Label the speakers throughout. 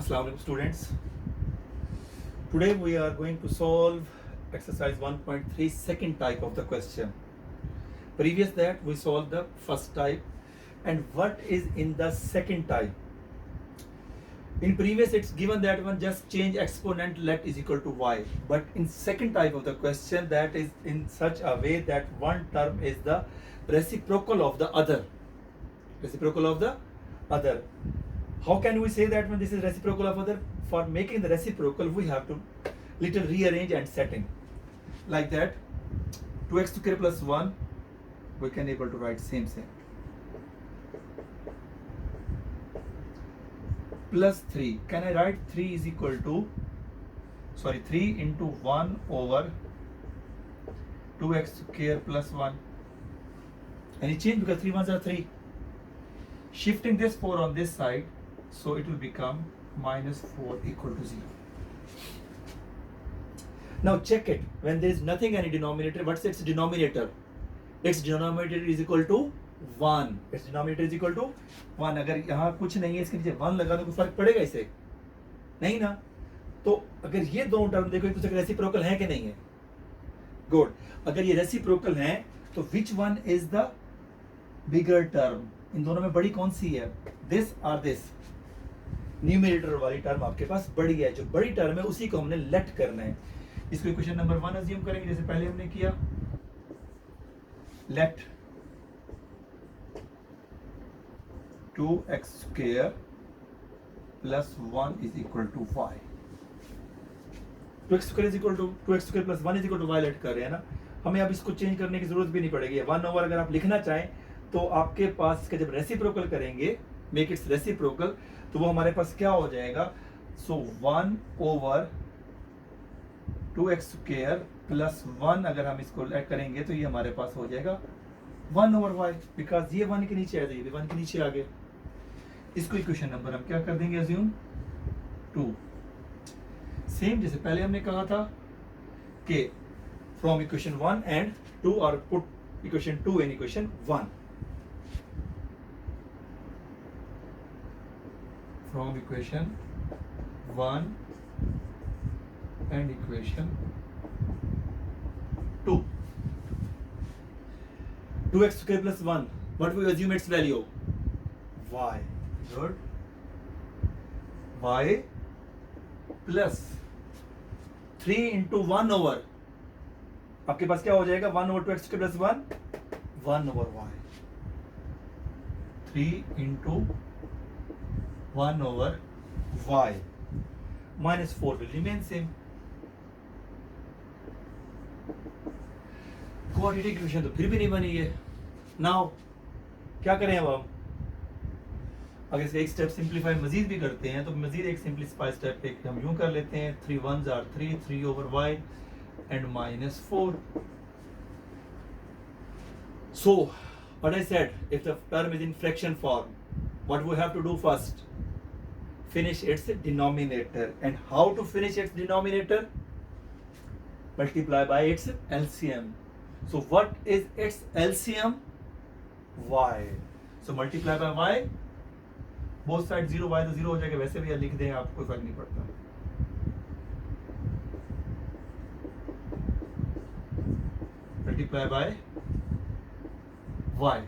Speaker 1: Assalamu alaikum students. Today we are going to solve exercise 1.3 second type of the question. Previous that we solved the first type, and what is in the second type? In previous it's given that one just change exponent let is equal to y, but in second type of the question that is in such a way that one term is the reciprocal of the other. Reciprocal of the other. How can we say that when this is reciprocal of other? For making the reciprocal we have to little rearrange and setting. Like that 2x square plus 1 we can able to write same plus 3. Can I write 3 is equal to 3 into 1 over 2x square plus 1. Any change because 3 ones are 3. Shifting this 4 on this side, so it will become minus 4 equal to 0. Now check it. When there is nothing any denominator, what's its denominator? Its denominator is equal to 1. Its denominator is equal to 1. अगर यहाँ कुछ नहीं है इसके नीचे 1 लगा तो कोई फर्क पड़ेगा इसे? नहीं ना? तो अगर ये दोनों टर्म देखो एक दूसरे के रेसिप्रोकल है कि नहीं है? गुड. अगर ये रेसिप्रोकल हैं तो which one is the bigger term? इन दोनों में बड़ी कौन सी है? This or this? न्यूमरेटर वाली टर्म आपके पास बड़ी है. जो बड़ी टर्म है उसी को हमने लेट करना है. इसको इक्वेशन नंबर 1 अज्यूम करेंगे जैसे पहले हमने किया. Let 2x square plus 1 is equal to y. 2x square is equal to 2x square plus 1 is equal to y let कर रहे हैं ना. हमें अब इसको चेंज करने की जरूरत भी नहीं पड़ेगी. 1 ओवर अगर आप लिखना चाहें तो आपके पास इसका जब रेसिप्रोकल करेंगे, मेक इट्स रेसिप्रोकल, तो वो हमारे पास क्या हो जाएगा? सो 1 ओवर 2x स्क्वायर प्लस 1 अगर हम इसको ऐड करेंगे तो ये हमारे पास हो जाएगा 1 ओवर y, बिकॉज ये 1 के नीचे आ जाएगी, ये भी 1 के नीचे आ गए. इसको इक्वेशन नंबर हम क्या कर देंगे? अज्यूम 2. सेम जैसे पहले हमने कहा था कि फ्रॉम इक्वेशन 1 एंड 2 और put equation 2 in equation 1. From equation 1 and equation 2. 2x square plus 1. What we assume its value? Y. Good. Y plus 3 into 1 over. आपके पास क्या हो जाएगा? 1 over 2x square plus 1. 1 over y. 3 into 1 over y minus 4 will remain same. Quadratic equation तो फिर भी नहीं बनी है. नाउ क्या करें अब हम? अगर इसका एक स्टेप सिंप्लीफाई मजीद भी करते हैं तो मजीद एक सिंप्लीफाई स्टेप एक हम यूं कर लेते हैं. 3 1s are 3 over y and minus 4. So what I said, if the term is in fraction form, what we have to do first? Finish its denominator. And how to finish its denominator? Multiply by its LCM. So what is its LCM? Y. So multiply by y. Both sides 0, y तो 0 हो जाएगा. वैसे भी लिख दें आप, कोई फर्क नहीं पड़ता. Multiply by y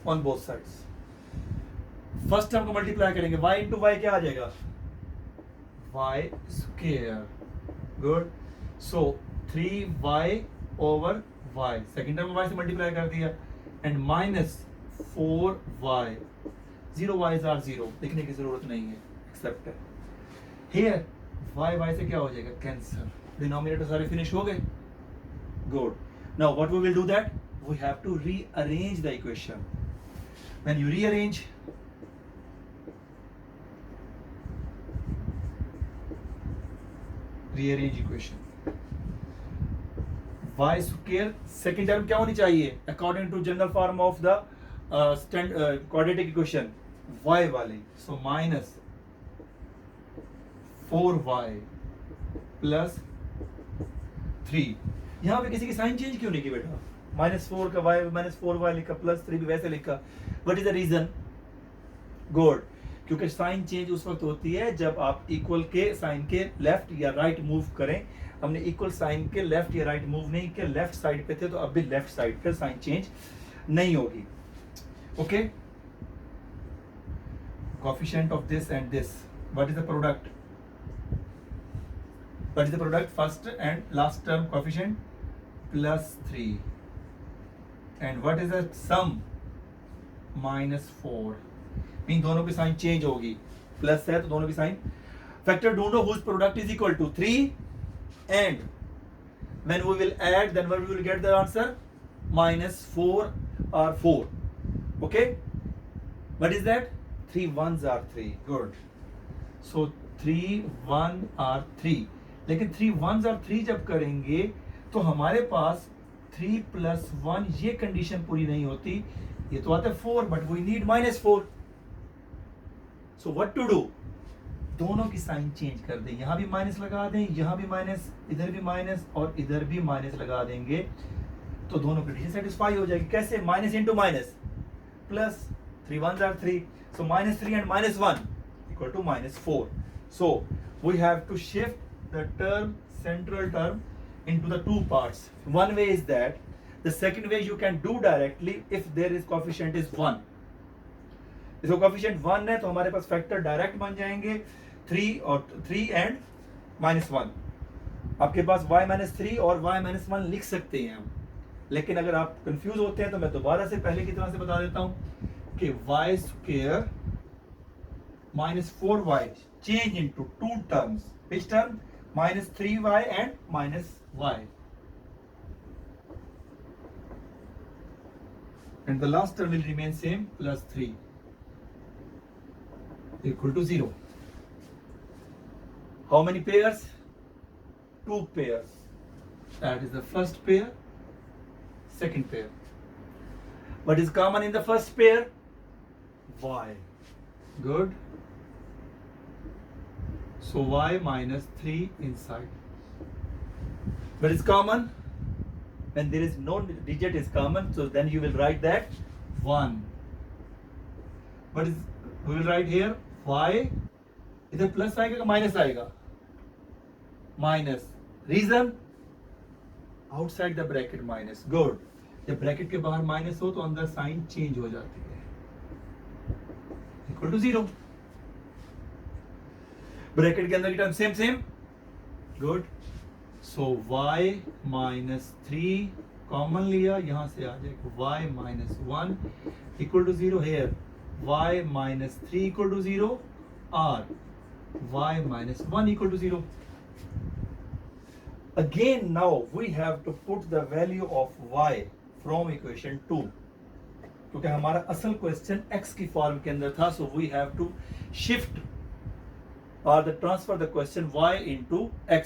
Speaker 1: on both sides. First term को मल्टीप्लाई करेंगे. y इंटू वाई क्या आ जाएगा? y square. गुड. सो 3y over y. Second term को y से मल्टीप्लाई कर दिया and minus 4y. 0 y's are 0, लिखने की जरूरत नहीं है. एक्सेप्ट हियर y से क्या हो जाएगा? कैंसर. डिनोमिनेटर सारे फिनिश हो गए. Good. Now what we will do that? We have to rearrange the equation. When you rearrange, rearrange equation. y square second term क्या होनी चाहिए? According to general form of the quadratic equation, y वाली. So minus 4y plus 3. यहाँ पे किसी की sign change क्यों नहीं की बेटा? -4 का y -4y लिखा, +3 भी वैसे लिखा. What is the reason? Good. क्योंकि साइन चेंज उस वक्त होती है जब आप इक्वल के साइन के लेफ्ट या राइट मूव करें। हमने इक्वल साइन के लेफ्ट या राइट मूव नहीं किया, लेफ्ट साइड पे थे तो अब भी लेफ्ट साइड पे साइन चेंज नहीं होगी। Okay, coefficient of this and this, what is the product? What is the product? First and last term coefficient +3 and what is the sum? -4। Mean दोनों की साइन चेंज होगी, plus है तो दोनों की साइन। फैक्टर ढूंढो whose product is equal to 3 and when we will add, then we will get the answer -4 or 4. Okay, what is that? 3 1s are 3. Good. So 3 1 are 3, लेकिन 3 1s are 3 जब करेंगे तो हमारे पास 3 + 1 ये कंडीशन पूरी नहीं होती, ये तो आता है 4 but we need -4. So what to do? दोनों की साइन चेंज कर दें, यहां भी माइनस लगा दें, यहां भी माइनस, इधर भी माइनस और इधर भी माइनस लगा देंगे तो दोनों कंडीशन सेटिस्फाई हो जाएगी। कैसे? Minus into minus plus, 3 1s are 3, so -3 and -1 equal to -4. So we have to shift the term, central term, into the two parts. One way is that, the second way you can do directly if there is coefficient is 1. इसको coefficient 1 है तो हमारे पास factor direct बन जाएंगे 3 और 3 and -1। आपके पास y-3 और y-1 लिख सकते हैं हम, लेकिन अगर आप कंफ्यूज होते हैं तो मैं दोबारा से पहले की तरह से बता देता हूं कि y² -4y change into two terms. Which term? -3y and -y, and the last term will remain same, +3 equal to 0. How many pairs? 2 pairs. That is the first pair, second pair. What is common in the first pair? Y. Good. So y -3 inside. What is common? When there is no digit is common, so then you will write that 1. What is, we will write here y, इधर plus आएगा कि minus आएगा? Minus. Reason? Outside the bracket minus. Good. जब bracket के बाहर minus हो तो अंदर साइन चेंज हो जाती है, इक्वल टू 0। ब्रैकेट के अंदर की term same. Good. So y -3 common लिया, यहां से आ जाएगा y -1 equal to 0। Here y -3 equal to 0 or y -1 equal to 0. Again, now we have to put the value of y from equation 2, क्योंकि हमारा असल क्वेश्चन x की form के अंदर था, so we have to shift or the transfer the question y into x.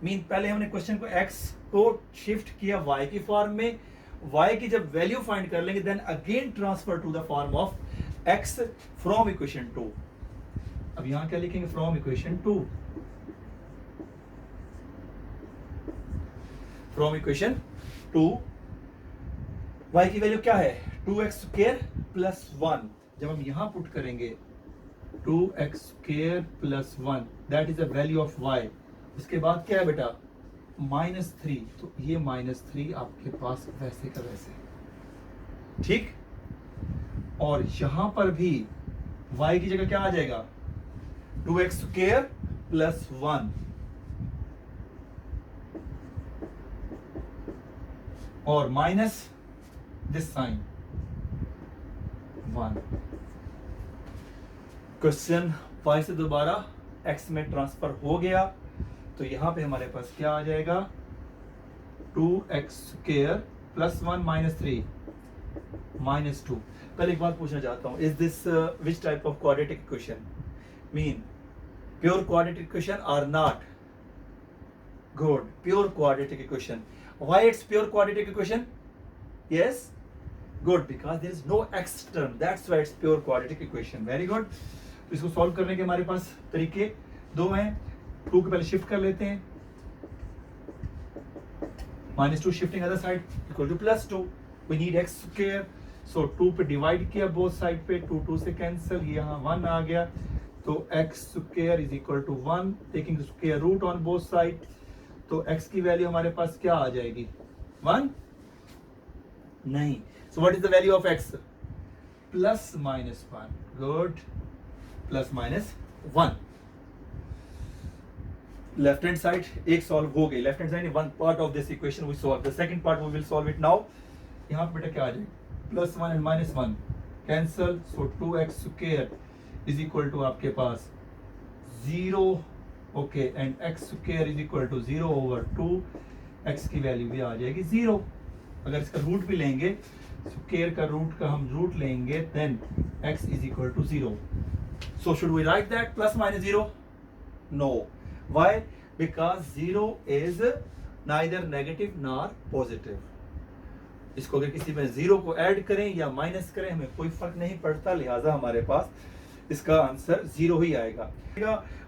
Speaker 1: Mean पहले हमने question को x को शिफ्ट किया y की फॉर्म में, y की जब वैल्यू फाइंड कर लेंगे then again transfer to the form of x from equation 2। अब यहां क्या लिखेंगे? From equation 2। From equation 2 y की वैल्यू क्या है? 2x² + 1। जब हम यहां पुट करेंगे 2x² + 1, that is the value of y। इसके बाद क्या है बेटा? -3, तो ये -3 आपके पास वैसे का वैसे, ठीक। और यहां पर भी y की जगह क्या आ जाएगा? 2x² + 1 और minus this sign 1। Question y से दोबारा x में ट्रांसफर हो गया, तो यहां पे हमारे पास क्या आ जाएगा? 2x² + 1 -3 -2। पहले एक बात पूछना चाहता हूं, is this which type of quadratic equation? Mean pure quadratic equation और not? Good, pure quadratic equation. Why it's pure quadratic equation? Yes, good, because there is no x term, that's why it's pure quadratic equation. Very good. तो इसको solve करने के हमारे पास तरीके 2 हैं। 2 को पहले शिफ्ट कर लेते हैं, -2 shifting other side equal to +2। we need x² so 2 पे डिवाइड किया बोथ साइड पे, 2 से कैंसिल, यहाँ 1 आ गया, तो x square is equal to 1, taking square root on both side, तो x की वैल्यू हमारे पास क्या आ जाएगी 1 नहीं, so what is the value of x plus minus 1, good, plus minus 1। Left hand side एक सॉल्व हो गई, left hand side one part of this equation we solve, the second part we will solve it now. यहाँ पे बेटा क्या आ जाएगा plus 1 and minus 1 cancel, so 2x square is equal to आपके पास 0, okay, and x square is equal to 0 over 2, x की वैल्यू भी आ जाएगी 0। अगर इसका रूट भी लेंगे, स्क्वायर का रूट का हम रूट लेंगे, then x is equal to 0। So should we write that plus minus 0? No, why? Because 0 is neither negative nor positive. इसको अगर किसी में 0 को ऐड करें या माइनस करें हमें कोई फर्क नहीं पड़ता, लिहाजा हमारे पास इसका आंसर 0 ही आएगा।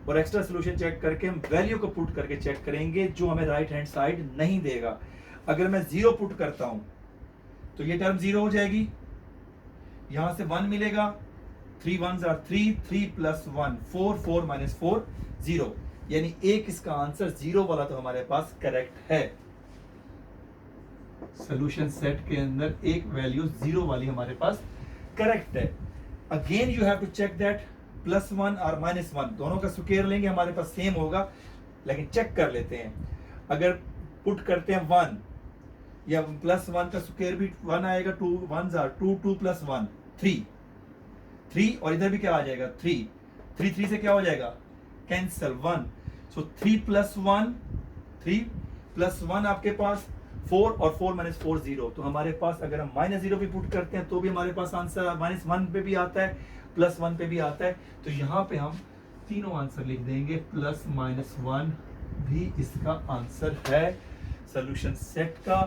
Speaker 1: और एक्स्ट्रा सोल्यूशन चेक करके हम वैल्यू को पुट करके चेक करेंगे जो हमें राइट हैंड साइड नहीं देगा। अगर मैं 0 पुट करता हूं तो ये टर्म 0 हो जाएगी, यहां से 1 मिलेगा, 3 1s are 3, 3 plus 1 4, 4 minus 4 0, यानी एक इसका आंसर 0 वाला तो हमारे पास करेक्ट है। सोल्यूशन सेट के अंदर एक वैल्यू 0 वाली हमारे पास करेक्ट है। Again you have to check that plus 1 और माइनस 1 दोनों का स्क्वायर लेंगे हमारे पास सेम होगा, लेकिन चेक कर लेते हैं। अगर पुट करते हैं 1 या प्लस 1 का स्क्वायर भी 1 आएगा, 2 1s are 2, 2 plus 1 3, 3 और इधर भी क्या आ जाएगा 3, 3 3 से क्या हो जाएगा कैंसिल 1, सो 3 plus 1 3 plus 1 आपके पास 4 और 4 minus 4 0, तो हमारे पास अगर हम माइनस 0 भी पुट करते हैं तो भी हमारे पास आंसर माइनस 1 पे भी आता है, प्लस 1 पे भी आता है, तो यहाँ पे हम तीनों आंसर लिख देंगे, प्लस माइनस 1 भी इसका आंसर है सोल्यूशन सेट का।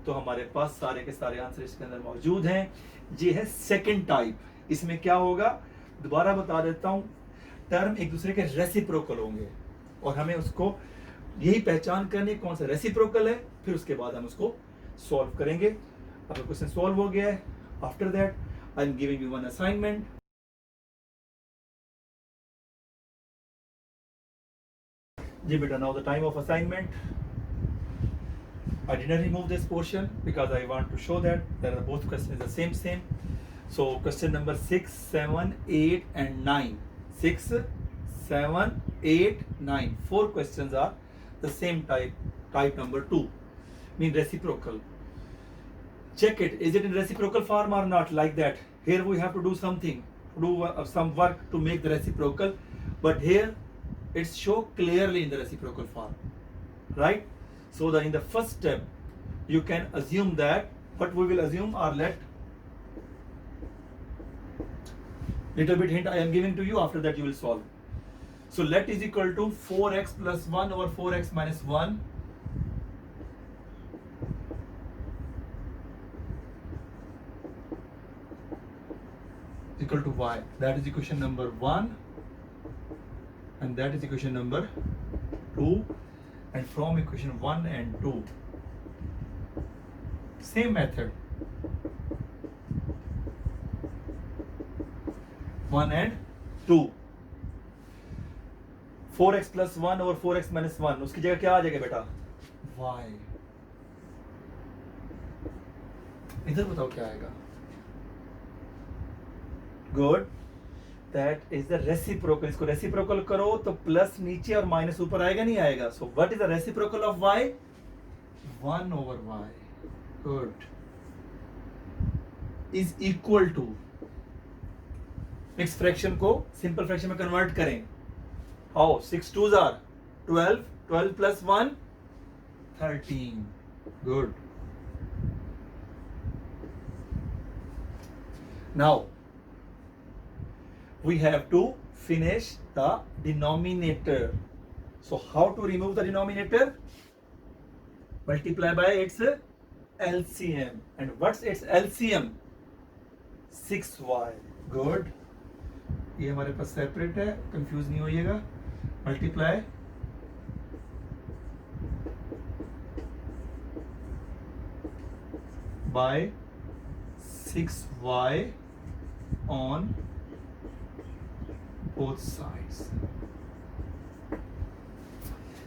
Speaker 1: तो हमारे पास सारे के सारे आंसर इसके अंदर मौजूद हैं। ये है सेकंड टाइप। इसमें क्या होगा दोबारा बता देता हूं, टर्म एक दूसरे के रेसिप्रोकल होंगे और हमें उसको यही पहचान करनी कौन सा रेसिप्रोकल है, फिर उसके बाद हम उसको सॉल्व करेंगे। अब क्वेश्चन सॉल्व हो गया है, after that I am giving you one assignment. जी बेटा, now the time of assignment. I didn't remove this portion because I want to show that there are both questions the same. So question number 6, 7, 8 and 9. 6, 7, 8, 9. 4 questions are the same type number 2, mean reciprocal. Check it. Is it in reciprocal form or not? Like that. Here we have to do something, do some work to make the reciprocal. But here it's show clearly in the reciprocal form, right? So in the first step, you can assume that what we will assume, or let little bit hint I am giving to you. After that, you will solve. So let is equal to 4x plus 1 over 4x minus 1 equal to y. That is equation number 1, and that is equation number 2. And from equation 1 and 2, same method, 1 and 2, 4x plus 1 over 4x minus 1, उसकी जगह क्या आ जाएगा बेटा y। इधर बताओ क्या आएगा, good, that is the reciprocal. इसको रेसिप्रोकल करो तो प्लस नीचे और माइनस ऊपर आएगा, नहीं आएगा। So what is the reciprocal of y? 1 over y, good, is equal to, mix fraction को सिंपल फ्रैक्शन में कन्वर्ट करें। How? 6 2s are 12, 12 plus 1 13, good. Now we have to finish the denominator. So how to remove the denominator? Multiply by its LCM. And what's its LCM? 6y. Good. ये हमारे पास separate है, confuse नहीं होइएगा। Multiply by 6y on both sides.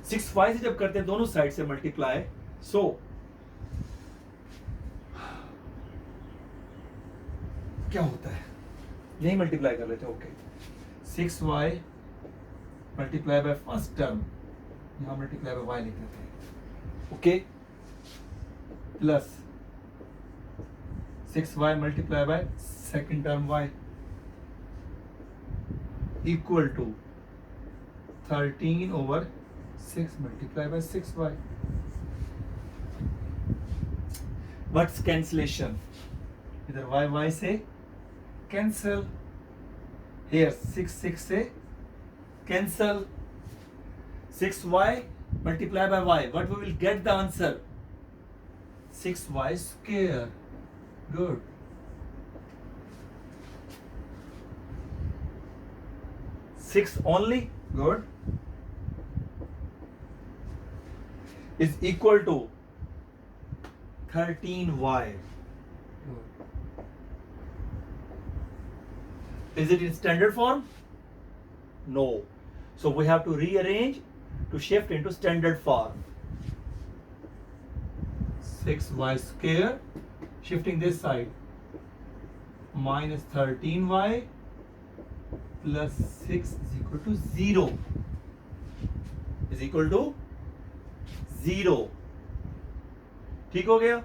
Speaker 1: 6y से जब करते हैं दोनों साइड से मल्टीप्लाई, सो क्या होता है, यही मल्टीप्लाई कर लेते हैं. Okay, 6y multiply by first term, यहां मल्टीप्लाई बाय y लिख देते हैं. Okay, plus 6y multiply by second term y equal to 13 over 6 multiplied by 6y. What's cancellation? इधर y से cancel, here 6 से cancel, 6y multiplied by y. What we will get the answer? 6y square. Good. Six only. Good. Is equal to 13y. Is it in standard form? No. So we have to rearrange to shift into standard form. 6y square, shifting this side, minus 13y plus 6 is equal to 0. Is equal to 0. ठीक हो गया.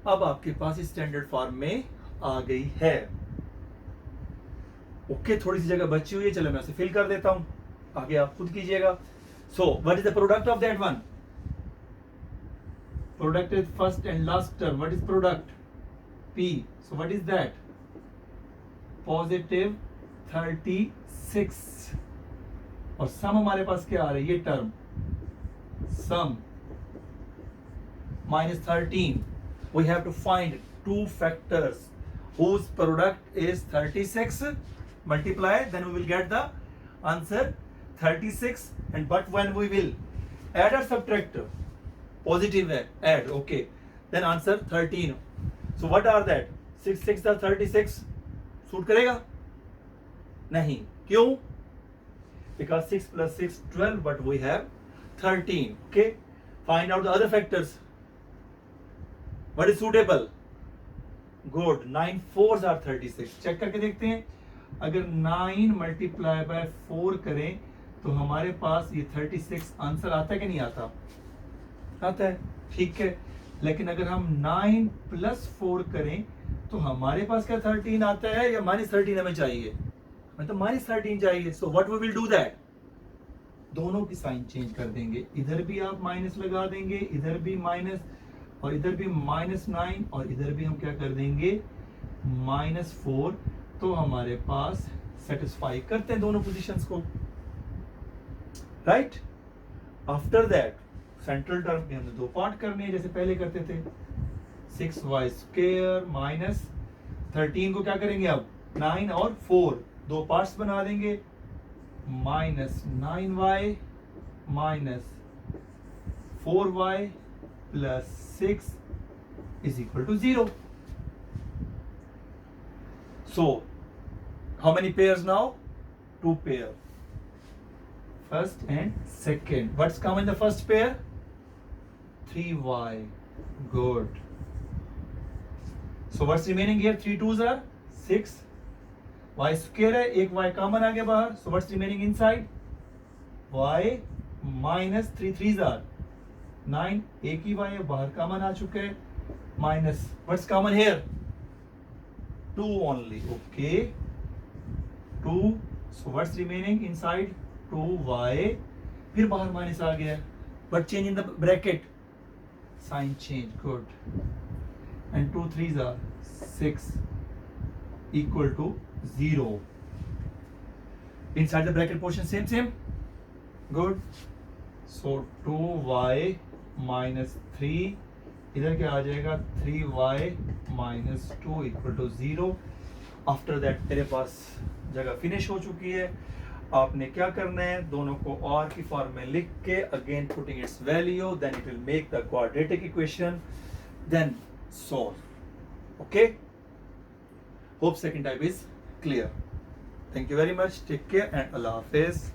Speaker 1: अब आपके पास standard form में आ गई है. Okay, थोड़ी सी जगह बची हुई है, चलो मैं उसे फिल कर देता हूं, आगे आप खुद कीजिएगा. सो what is the product of that one? Product is first and last term. What is product? P. So what is that? Positive 36. और सम हमारे पास क्या आ रहा है? ये term some minus 13. We have to find two factors whose product is 36. Multiply, then we will get the answer 36. And but when we will add or subtract? Positive add. Okay. Then answer 13. So what are that? 6 are 36. Suit करेगा? नहीं. क्यों? Because 6 plus 6 12, but we have 13. Okay. Find out the other factors. What is suitable? Good. 9 4s are 36. Check करके देखते हैं. अगर 9 multiply by 4 करें तो हमारे पास ये 36 आंसर आता है कि नहीं आता? आता है. ठीक है. लेकिन अगर हम 9 प्लस 4 करें तो हमारे पास क्या 13 आता है या माइनस 13 हमें चाहिए? मतलब माइनस 13 चाहिए. So what we will do that? दोनों की साइन चेंज कर देंगे. इधर भी आप माइनस लगा देंगे, इधर भी माइनस, और इधर भी -9, और इधर भी हम क्या कर देंगे? -4. तो हमारे पास सेटिस्फाई करते हैं दोनों पोजीशंस को. Right. After that central term के हमने दो पार्ट करने हैं जैसे पहले करते थे. 6y स्क्वायर माइनस 13 को क्या करेंगे? अब 9 और 4 दो पार्ट्स बना देंगे. -9y minus 4y plus 6 is equal to 0. So how many pairs now? 2 pair. First and second. What's come in the first pair? 3y. Good. So what's remaining here? 3 2s are 6. Y square है, एक y common आ गया बाहर. So what's remaining inside? Y minus 3 3s are 9. एक ही y है, बाहर common आ चुका है. Minus. What's common here? 2 only. Okay. 2. So what's remaining inside? 2y. फिर बाहर माइनस आ गया. But change in the bracket. Sign change. Good. And 2 3s are 6 equal to 0. Inside the bracket portion same. Good. So 2y minus 3. इधर क्या आ जाएगा? 3y minus 2 equal to 0. After that मेरे पास जगह finish हो चुकी है. आपने क्या करना है? दोनों को और की फॉर्म में लिख के again putting its value, then it will make the quadratic equation, then solve. Okay. Hope second type is clear. Thank you very much. Take care and Allah Hafiz.